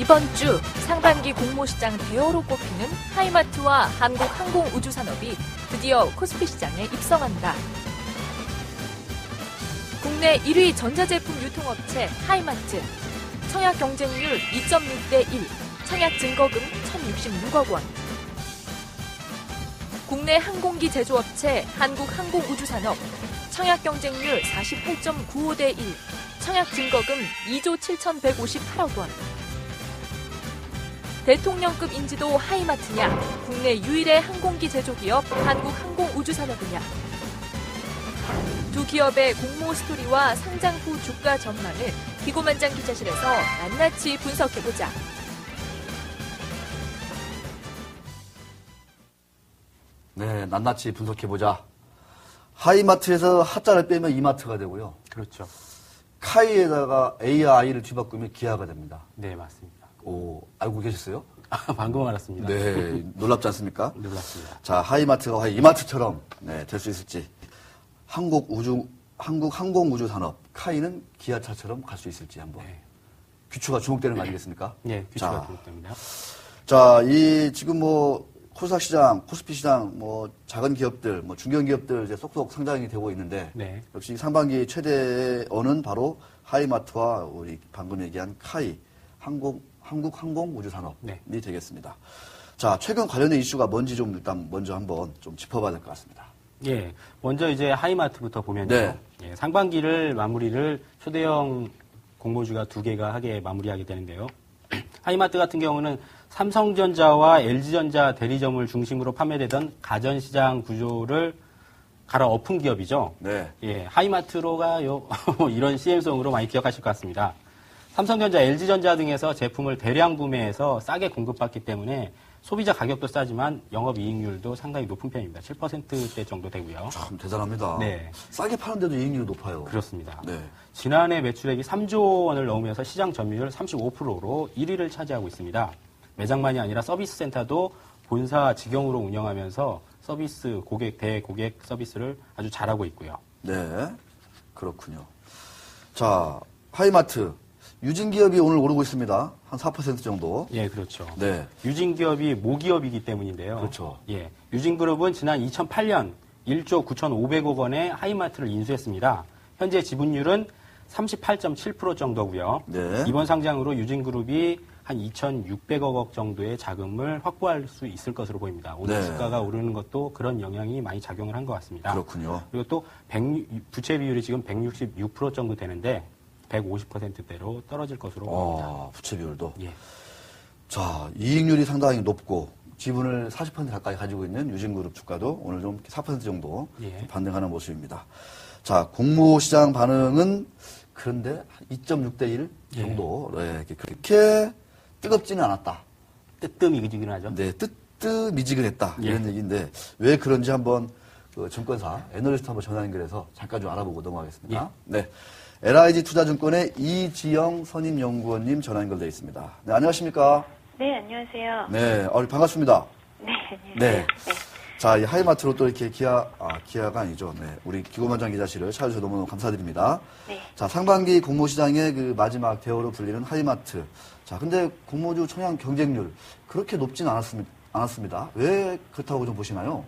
이번 주 상반기 공모시장 대어로 꼽히는 하이마트와 한국항공우주산업이 드디어 코스피 시장에 입성한다. 국내 1위 전자제품 유통업체 하이마트, 청약 경쟁률 2.6대 1, 청약 증거금 1,066억 원. 국내 항공기 제조업체 한국항공우주산업, 청약 경쟁률 48.95대 1, 청약 증거금 2조 7,158억 원. 대통령급 인지도 하이마트냐, 국내 유일의 항공기 제조기업 한국항공우주산업이냐. 두 기업의 공모 스토리와 상장 후 주가 전망을 기고만장 기자실에서 낱낱이 분석해보자. 네, 낱낱이 분석해보자. 하이마트에서 하자를 빼면 이마트가 되고요. 그렇죠. 카이에다가 A와 I를 뒤바꾸면 기아가 됩니다. 네, 맞습니다. 오, 알고 계셨어요? 방금 알았습니다. 네, 놀랍지 않습니까? 놀랐습니다. 자, 하이마트가 이마트처럼 될 수 있을지. 한국항공우주산업, 카이는 기아차처럼 갈 수 있을지 한번. 네. 귀추가 주목되는 거 아니겠습니까? 네, 귀추가 자, 주목됩니다. 자, 지금 코스닥 시장, 코스피 시장, 작은 기업들, 중견 기업들 이제 쏙쏙 상장이 되고 있는데, 네. 역시 상반기 최대어는 바로 하이마트와 우리 방금 얘기한 카이, 한국항공우주산업이 네. 되겠습니다. 자, 최근 관련된 이슈가 뭔지 좀 일단 먼저 한번 좀 짚어봐야 될 것 같습니다. 예, 먼저 이제 하이마트부터 보면요. 네. 예, 상반기를 마무리를 초대형 공모주가 2개가 하게 마무리하게 되는데요. 하이마트 같은 경우는 삼성전자와 LG전자 대리점을 중심으로 판매되던 가전시장 구조를 갈아엎은 기업이죠. 네. 예, 하이마트로가요. 이런 CM송으로 많이 기억하실 것 같습니다. 삼성전자, LG전자 등에서 제품을 대량 구매해서 싸게 공급받기 때문에 소비자 가격도 싸지만 영업이익률도 상당히 높은 편입니다. 7%대 정도 되고요. 참 대단합니다. 네. 싸게 파는데도 이익률이 높아요. 그렇습니다. 네. 지난해 매출액이 3조 원을 넘으면서 시장 점유율 35%로 1위를 차지하고 있습니다. 매장만이 아니라 서비스 센터도 본사 직영으로 운영하면서 서비스 대고객 서비스를 아주 잘하고 있고요. 네. 그렇군요. 자, 하이마트. 유진기업이 오늘 오르고 있습니다. 한 4% 정도. 예, 그렇죠. 네. 유진기업이 모기업이기 때문인데요. 그렇죠. 예. 유진그룹은 지난 2008년 1조 9,500억 원의 하이마트를 인수했습니다. 현재 지분율은 38.7% 정도고요. 네. 이번 상장으로 유진그룹이 한 2,600억 원 정도의 자금을 확보할 수 있을 것으로 보입니다. 오늘 네. 주가가 오르는 것도 그런 영향이 많이 작용을 한 것 같습니다. 그렇군요. 그리고 또 부채 비율이 지금 166% 정도 되는데 150%대로 떨어질 것으로 보입니다. 부채 비율도. 예. 자, 이익률이 상당히 높고 지분을 40% 가까이 가지고 있는 유진그룹 주가도 오늘 좀 4% 정도 예. 반등하는 모습입니다. 자, 공모시장 반응은 그런데 2.6대 1 정도. 네, 그렇게 뜨겁지는 않았다. 뜨뜻미지근하죠. 네, 뜨뜻미지근했다. 예. 이런 얘기인데 왜 그런지 한번 증권사 애널리스트 한번 전화 연결해서 잠깐 좀 알아보고 넘어가겠습니다. 예. 네. LIG 투자증권의 이지영 선임연구원님 전화 연결되어 있습니다. 네, 안녕하십니까? 네, 안녕하세요. 네, 반갑습니다. 네, 안녕하세요. 네. 자, 이 하이마트로 또 이렇게 기아가 아니죠. 네. 우리 기고만장 기자실을 찾아주셔서 너무너무 감사드립니다. 네. 자, 상반기 공모시장의 그 마지막 대어로 불리는 하이마트. 자, 근데 공모주 청약 경쟁률 그렇게 높진 않았습니다. 왜 그렇다고 좀 보시나요?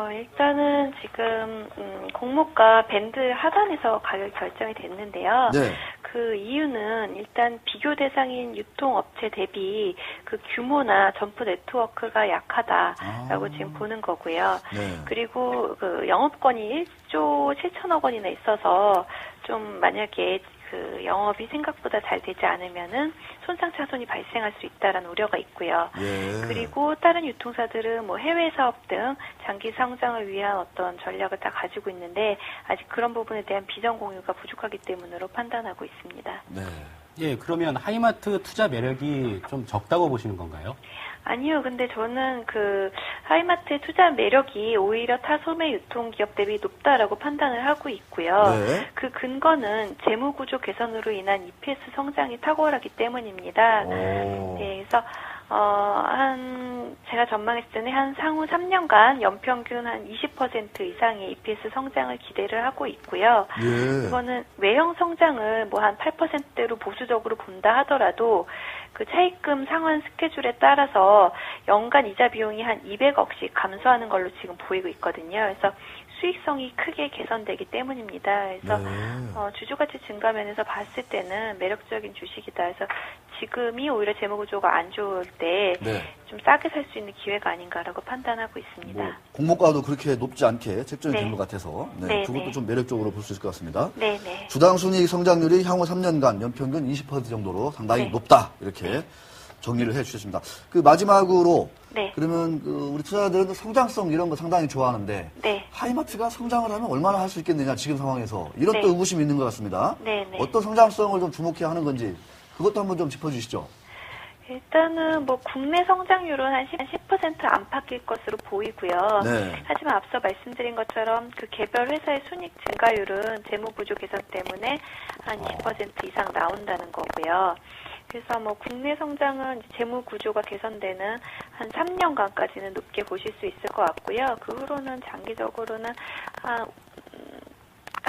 일단은 지금 공모가 밴드 하단에서 가격이 결정이 됐는데요. 네. 그 이유는 일단 비교 대상인 유통업체 대비 그 규모나 점포 네트워크가 약하다라고 지금 보는 거고요. 네. 그리고 그 영업권이 1조 7천억 원이나 있어서 좀 만약에 그 영업이 생각보다 잘 되지 않으면은 손상차손이 발생할 수 있다라는 우려가 있고요. 예. 그리고 다른 유통사들은 뭐 해외 사업 등 장기 성장을 위한 어떤 전략을 다 가지고 있는데 아직 그런 부분에 대한 비전 공유가 부족하기 때문으로 판단하고 있습니다. 네. 예, 그러면 하이마트 투자 매력이 좀 적다고 보시는 건가요? 아니요. 근데 저는 그 하이마트의 투자 매력이 오히려 타 소매 유통기업 대비 높다라고 판단을 하고 있고요. 네. 그 근거는 재무구조 개선으로 인한 EPS 성장이 탁월하기 때문입니다. 네, 그래서 제가 전망했을 때는 한 상후 3년간 연평균 한 20% 이상의 EPS 성장을 기대를 하고 있고요. 예. 이거는 외형 성장을 뭐 한 8%대로 보수적으로 본다 하더라도 그 차입금 상환 스케줄에 따라서 연간 이자 비용이 한 200억씩 감소하는 걸로 지금 보이고 있거든요. 그래서 수익성이 크게 개선되기 때문입니다. 그래서 주주가치 증가 면에서 봤을 때는 매력적인 주식이다. 그래서 지금이 오히려 재무구조가 안 좋을 때 좀 싸게 살 수 있는 기회가 아닌가라고 판단하고 있습니다. 뭐 공모가도 그렇게 높지 않게 책정이 네. 된 것 같아서 네, 그것도 네. 좀 매력적으로 볼 수 있을 것 같습니다. 네네. 주당 순이익 성장률이 향후 3년간 연평균 20% 정도로 상당히 네. 높다 이렇게 정리를 해주셨습니다. 그 마지막으로 네. 그러면 그 우리 투자자들은 성장성 이런 거 상당히 좋아하는데 네. 하이마트가 성장을 하면 얼마나 할 수 있겠느냐 지금 상황에서 이런 네. 또 의구심이 있는 것 같습니다. 네네. 어떤 성장성을 좀 주목해야 하는 건지 그것도 한번 좀 짚어주시죠. 일단은 뭐 국내 성장률은 한 10% 안팎일 것으로 보이고요. 네. 하지만 앞서 말씀드린 것처럼 그 개별 회사의 순이익 증가율은 재무구조 개선 때문에 한 20% 이상 나온다는 거고요. 그래서 뭐 국내 성장은 재무구조가 개선되는 한 3년간까지는 높게 보실 수 있을 것 같고요. 그 후로는 장기적으로는 한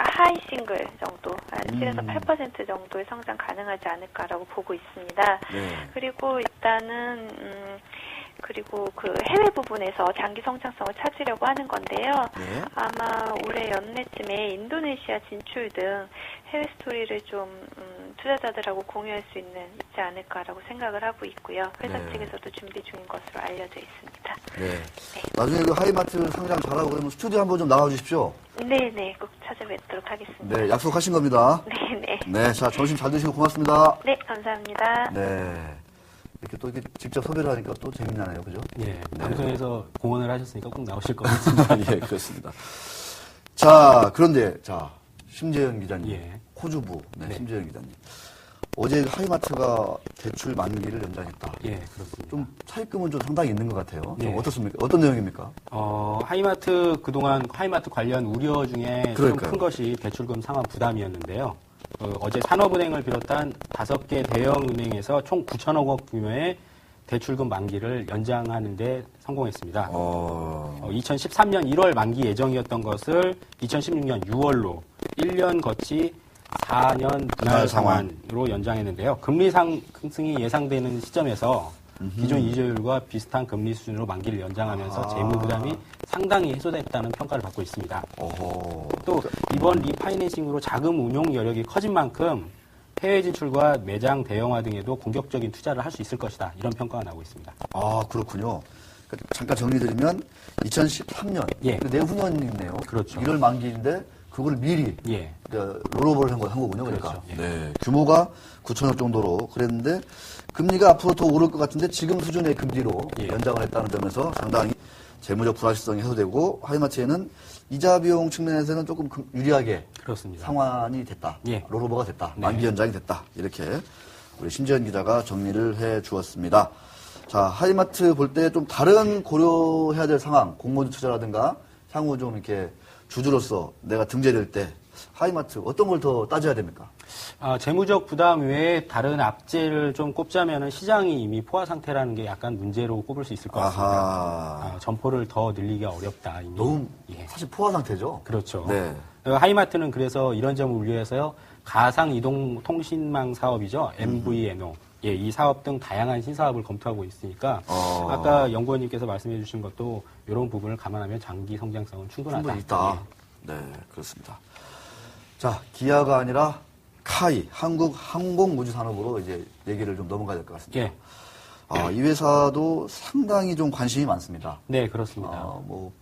하이 싱글 정도, 한 7에서 8% 정도의 성장 가능하지 않을까라고 보고 있습니다. 네. 그리고 일단은 그리고 그 해외 부분에서 장기 성장성을 찾으려고 하는 건데요. 네. 아마 올해 연내쯤에 인도네시아 진출 등 해외 스토리를 좀 투자자들하고 공유할 수 있지 않을까라고 생각을 하고 있고요. 회사 네. 측에서도 준비 중인 것으로 알려져 있습니다. 네. 나중에 그 하이마트 상장 잘하고 그러면 스튜디오 한번 좀 나와주십시오. 네네, 꼭 찾아뵙도록 하겠습니다. 네, 약속하신 겁니다. 네네. 네, 자 점심 잘 드시고 고맙습니다. 네, 감사합니다. 네. 이렇게 또 이렇게 직접 섭외를 하니까 또 재밌나네요, 그죠? 예, 방송에서 공헌을 하셨으니까 꼭 나오실 것 같습니다. 예, 그렇습니다. 자, 그런데, 자, 심재현 기자님. 예. 호주부, 네, 네. 심재현 기자님. 어제 하이마트가 대출 만기를 연장했다. 예, 그렇습니다. 좀 차입금은 좀 상당히 있는 것 같아요. 좀 예. 어떻습니까? 어떤 내용입니까? 하이마트 그동안 하이마트 관련 우려 중에 좀 그러니까요. 큰 것이 대출금 상환 부담이었는데요. 어제 산업은행을 비롯한 5개 대형 은행에서 총 9천억 원 규모의 대출금 만기를 연장하는 데 성공했습니다. 2013년 1월 만기 예정이었던 것을 2016년 6월로 1년 거치 4년 분할 상환으로 연장했는데요. 금리 상승이 예상되는 시점에서 기존 이자율과 비슷한 금리 수준으로 만기를 연장하면서 재무 부담이 상당히 해소됐다는 평가를 받고 있습니다. 또 이번 리파이낸싱으로 자금 운용 여력이 커진 만큼 해외 진출과 매장 대형화 등에도 공격적인 투자를 할 수 있을 것이다. 이런 평가가 나오고 있습니다. 아, 그렇군요. 잠깐 정리드리면 2013년, 예. 내후년이네요. 그렇죠. 1월 만기인데 그걸 미리 예. 롤오버를 한 거군요. 그러니까. 그렇죠. 예. 네, 규모가 9천억 정도로 그랬는데 금리가 앞으로 더 오를 것 같은데 지금 수준의 금리로 예. 연장을 했다는 점에서 상당히 재무적 불확실성이 해소되고 하이마트에는 이자 비용 측면에서는 조금 유리하게 그렇습니다. 상환이 됐다. 예. 롤오버가 됐다. 네. 만기 연장이 됐다. 이렇게 우리 심재현 기자가 정리를 해 주었습니다. 자, 하이마트 볼 때 좀 다른 고려해야 될 상황, 공모주 투자라든가 향후 좀 이렇게 주주로서 내가 등재될 때 하이마트 어떤 걸 더 따져야 됩니까? 재무적 부담 외에 다른 악재를 좀 꼽자면은 시장이 이미 포화 상태라는 게 약간 문제로 꼽을 수 있을 것 같습니다. 아하. 점포를 더 늘리기가 어렵다. 이미. 너무 예. 사실 포화 상태죠. 그렇죠. 네. 하이마트는 그래서 이런 점을 우려해서요. 가상 이동 통신망 사업이죠. MVNO. 예, 이 사업 등 다양한 신사업을 검토하고 있으니까 아까 연구원님께서 말씀해 주신 것도 이런 부분을 감안하면 장기 성장성은 충분하다. 충분히 있다. 네, 그렇습니다. 자, 기아가 아니라 카이, 한국 항공우주산업으로 이제 얘기를 좀 넘어가야 될 것 같습니다. 예. 이 회사도 상당히 좀 관심이 많습니다. 네, 그렇습니다. 뭐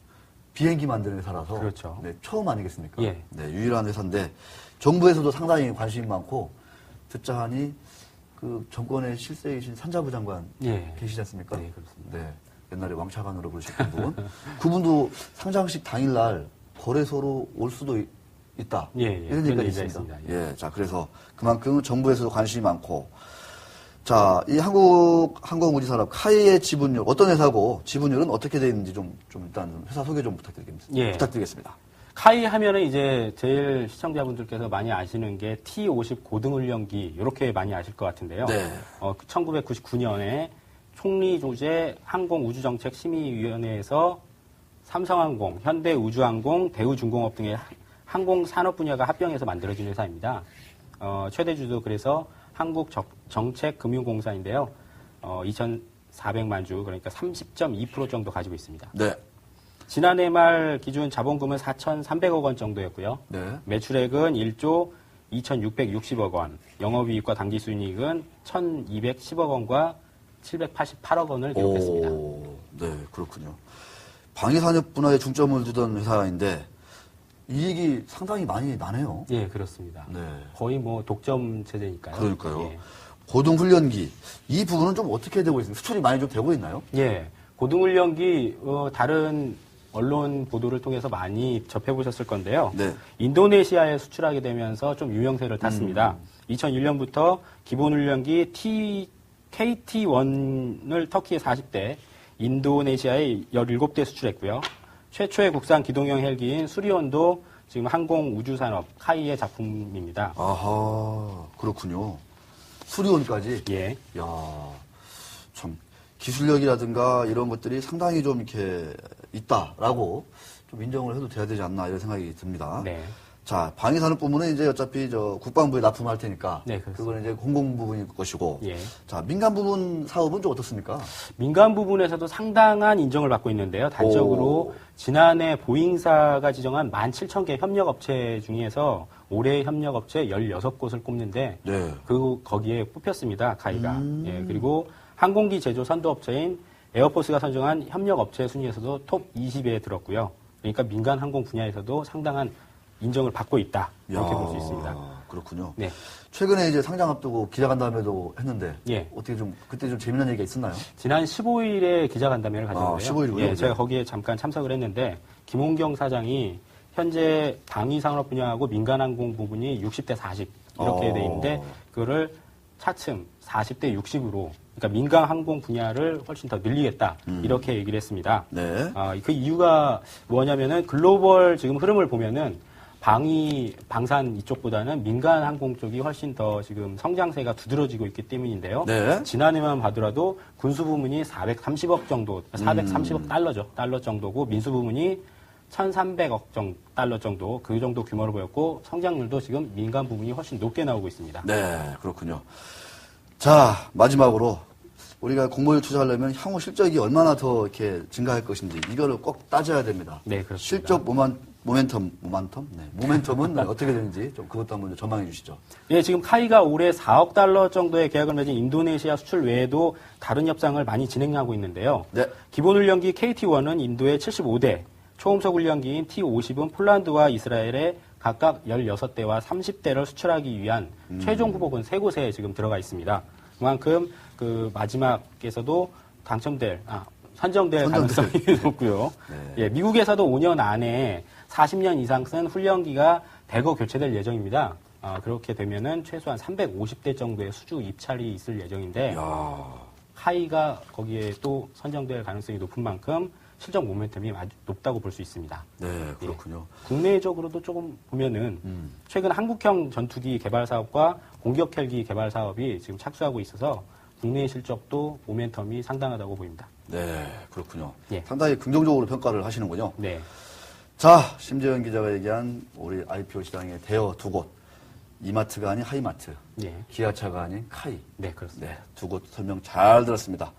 비행기 만드는 회사라서 그렇죠. 네, 처음 아니겠습니까? 예. 네, 유일한 회사인데 정부에서도 상당히 관심이 많고 듣자 하니 그 정권의 실세이신 산자부 장관 예. 계시지 않습니까? 네, 그렇습니다. 네, 옛날에 왕차관으로 부르셨던 분. 그분도 상장식 당일날 거래소로 올 수도 있다. 예, 이런 그런 얘기가 얘기가 있습니다. 있습니다. 예, 자 그래서 그만큼 정부에서도 관심이 많고, 자 이 한국 항공우주산업 카이의 지분율 어떤 회사고 지분율은 어떻게 되어 있는지 좀 일단 회사 소개 좀 부탁드리겠습니다. 예. 부탁드리겠습니다. 카이 하면은 이제 제일 시청자분들께서 많이 아시는 게 T-50 고등훈련기 이렇게 많이 아실 것 같은데요. 네. 1999년에 총리 조제 항공우주정책심의위원회에서 삼성항공, 현대우주항공, 대우중공업 등의 항공산업 분야가 합병해서 만들어진 회사입니다. 최대주도 그래서 한국정책금융공사인데요. 2,400만 주, 그러니까 30.2% 정도 가지고 있습니다. 네. 지난해 말 기준 자본금은 4,300억 원 정도였고요. 네. 매출액은 1조 2,660억 원, 영업이익과 당기순이익은 1,210억 원과 788억 원을 기록했습니다. 네, 그렇군요. 방위산업 분야에 중점을 두던 회사인데 이익이 상당히 많이 나네요. 예, 그렇습니다. 네. 거의 뭐 독점 체제니까요. 그러니까요. 예. 고등훈련기 이 부분은 좀 어떻게 되고 있습니까? 수출이 많이 좀 되고 있나요? 예. 고등훈련기 다른 언론 보도를 통해서 많이 접해보셨을 건데요. 네. 인도네시아에 수출하게 되면서 좀 유명세를 탔습니다. 2001년부터 기본훈련기 KT-1을 터키에 40대, 인도네시아에 17대 수출했고요. 최초의 국산 기동형 헬기인 수리온도 지금 항공우주산업 카이의 작품입니다. 아하, 그렇군요. 수리온까지. 예. 야, 참 기술력이라든가 이런 것들이 상당히 좀 이렇게 있다라고 좀 인정을 해도 돼야 되지 않나 이런 생각이 듭니다. 네. 자, 방위산업 부문은 이제 어차피 저 국방부에 납품할 테니까 네, 그렇습니다. 그거는 이제 공공 부분일 것이고. 예. 자, 민간 부분 사업은 좀 어떻습니까? 민간 부분에서도 상당한 인정을 받고 있는데요. 단적으로 지난해 보잉사가 지정한 17,000개 협력업체 중에서 올해 협력업체 16곳을 꼽는데 네. 거기에 뽑혔습니다. 가이가. 예, 그리고 항공기 제조 선도업체인 에어포스가 선정한 협력업체 순위에서도 톱 20에 들었고요. 그러니까 민간 항공 분야에서도 상당한 인정을 받고 있다. 이렇게 볼 수 있습니다. 그렇군요. 네. 최근에 이제 상장 앞두고 기자간담회도 했는데 예. 어떻게 좀 그때 좀 재미난 얘기가 있었나요? 지난 15일에 기자간담회를 가졌는데요. 15일이군요. 예, 제가 거기에 잠깐 참석을 했는데 김홍경 사장이 현재 방위산업 분야하고 민간항공 부분이 60대 40 이렇게 돼 있는데 그거를 차츰 40대 60으로 그러니까 민간항공 분야를 훨씬 더 늘리겠다 이렇게 얘기를 했습니다. 네. 그 이유가 뭐냐면은 글로벌 지금 흐름을 보면은 방산 이쪽보다는 민간 항공 쪽이 훨씬 더 지금 성장세가 두드러지고 있기 때문인데요. 네. 지난해만 봐더라도 군수 부문이 430억 정도, 430억 달러 정도고 민수 부문이 1,300억 달러 정도, 그 정도 규모로 보였고 성장률도 지금 민간 부문이 훨씬 높게 나오고 있습니다. 네, 그렇군요. 자, 마지막으로 우리가 공모에 투자하려면 향후 실적이 얼마나 더 이렇게 증가할 것인지 이거를 꼭 따져야 됩니다. 네, 그렇습니다. 실적 모멘텀은 어떻게 되는지 좀 그것도 한번 전망해 주시죠. 예, 지금 카이가 올해 4억 달러 정도의 계약을 맺은 인도네시아 수출 외에도 다른 협상을 많이 진행하고 있는데요. 네. 기본훈련기 KT-1은 인도에 75대, 초음속 훈련기인 T-50은 폴란드와 이스라엘에 각각 16대와 30대를 수출하기 위한 최종 후보군 3곳에 지금 들어가 있습니다. 그만큼 그 마지막에서도 선정될 가능성이 높고요. 네. 예, 미국에서도 5년 안에 40년 이상 쓴 훈련기가 대거 교체될 예정입니다. 그렇게 되면은 최소한 350대 정도의 수주 입찰이 있을 예정인데 카이가 거기에 또 선정될 가능성이 높은 만큼 실적 모멘텀이 아주 높다고 볼 수 있습니다. 네, 그렇군요. 예. 국내적으로도 조금 보면은 최근 한국형 전투기 개발 사업과 공격 헬기 개발 사업이 지금 착수하고 있어서 국내 실적도 모멘텀이 상당하다고 보입니다. 네, 그렇군요. 예. 상당히 긍정적으로 평가를 하시는군요. 네. 자, 심재현 기자가 얘기한 우리 IPO 시장의 대여 두 곳. 이마트가 아닌 하이마트. 예. 기아차가 아닌 카이. 네, 그렇습니다. 네, 두 곳 설명 잘 들었습니다.